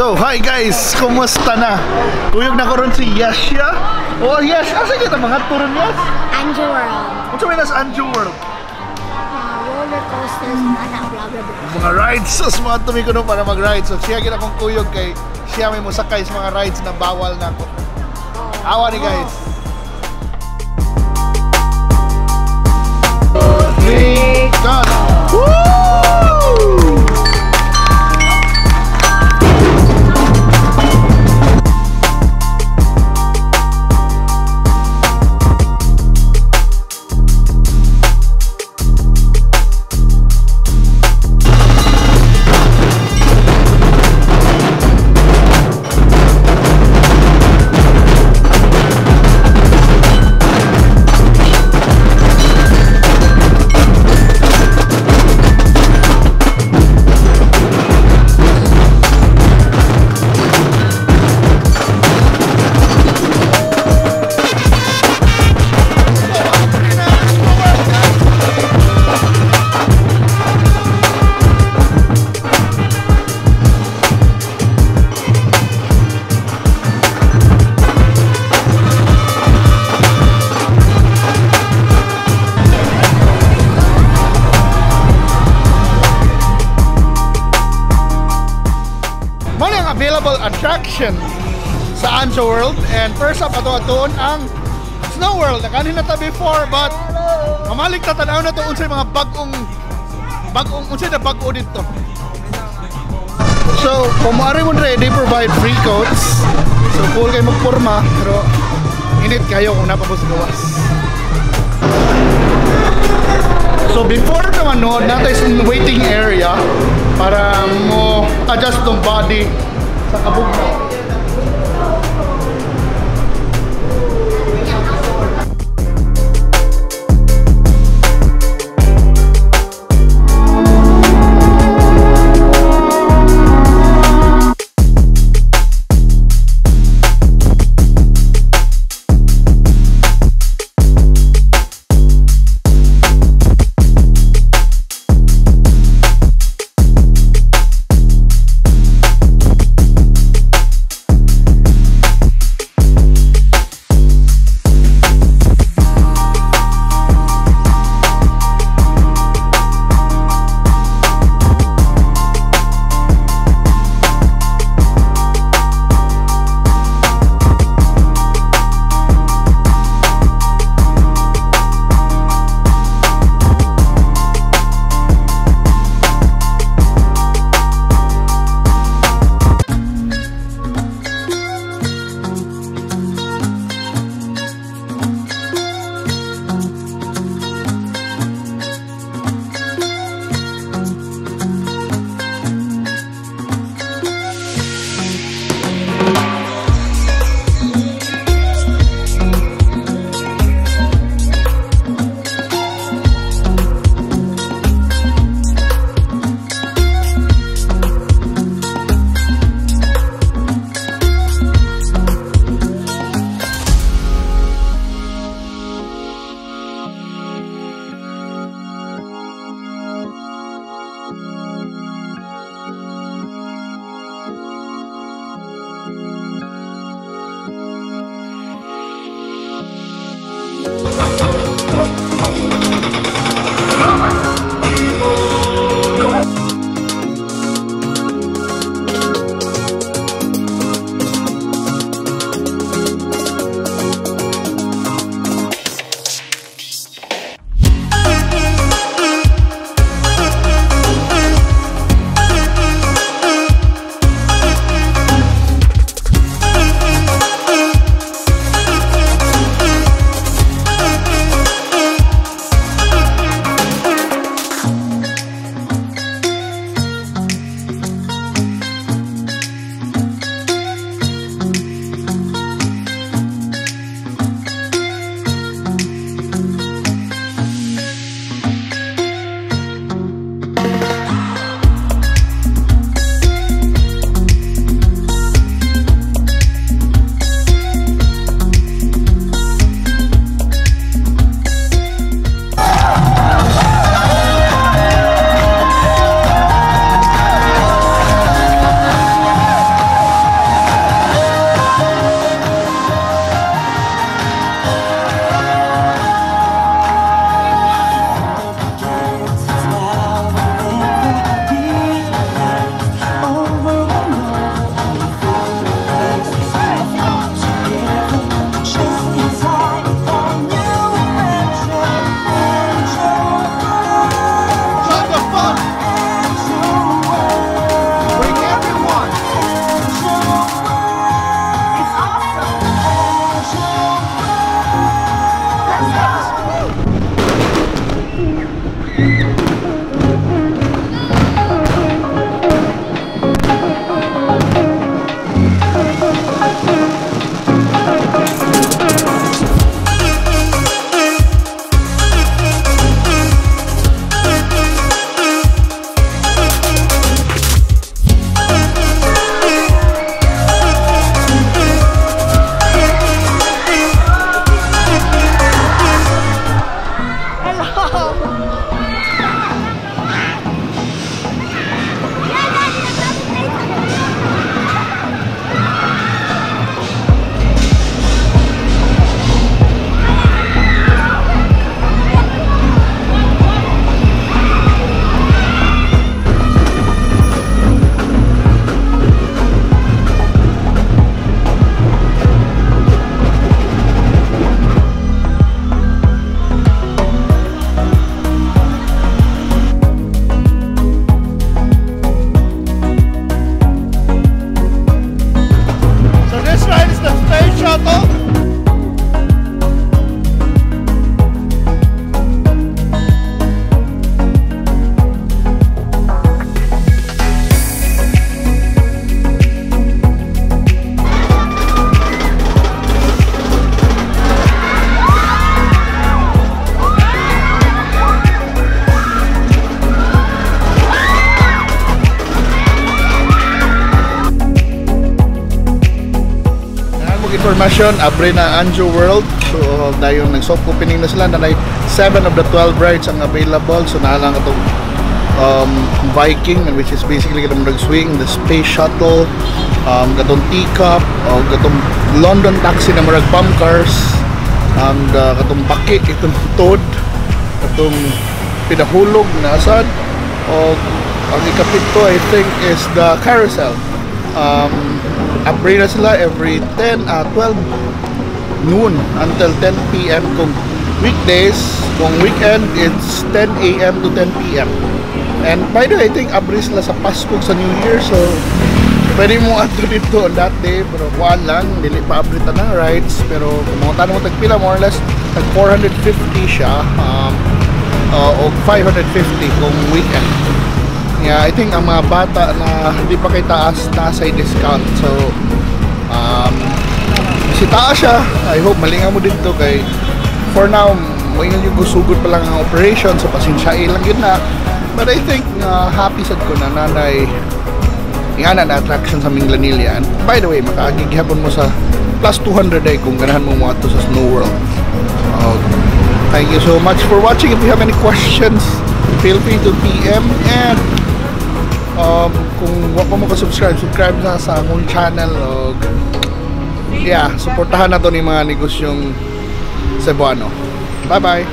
So, hi guys! Kumusta na? Tuyog na ko ron si Yasha. Oh, Yash! Asa kita mga turon Yash? Anjo World. Ano sabi na sa Anjo World? Roller coasters, blah blah blah. Mga rides! So, mga tumiko no para mag-ride. So, siya kita kong kuyog kay siya may musakay sa mga rides na bawal na ako. Awa ni guys! 3, go! Woo! Available attraction sa Anjo World, and first up ato ang Snow World. Nakanin na ta before but mamalik ta tanaw na to unsay mga bagong unsay na bago dito. So kung maaari mo rin, they provide free coats, so full kayo magporma pero init kayo kung napapos gawas. So before naman no, natin sa waiting area para mo adjust tong body sa kabog na. information, abre na Anjo World. So dahil nag-soft opening na sila, na 7 of the 12 rides ang available. So nalang itong Viking, which is basically katong nag-swing, the Space Shuttle, katong Teacup, katong London Taxi na marag bump cars, katong Baki, itong Toad, katong pinahulog na asad, o ang ikapito I think is the Carousel. Upgrade na sila every 12 noon until 10 p.m. kung weekdays. Kung weekend, it's 10 a.m. to 10 p.m. And by the way, I think upgrade sila sa Pasko sa New Year, so pwede mo ato dito on that day. Pero kuhaan lang, dili pa upgrade na ng rides. Pero kung mga tanong mo tagpila, more or less tag 450 siya, o 550 kung weekend. Yeah, I think ang mga bata na hindi pa kay taas ay discount. So si taas siya, I hope malinga mo dito kay for now mo yung gusugod pa lang ang operation, so pasensyain lang yun na. But I think happy sad ko na nanay nga na attraction sa Minglanilla. And by the way, makagighapon mo sa plus 200 ay kung ganahan mo mga to sa Snow World. Thank you so much for watching. If you have any questions, feel free to PM. And kung wala pa mo ka-subscribe, subscribe na sa akong channel. Yeah, supportahan na to ni mga negosyong Cebuano. Bye bye.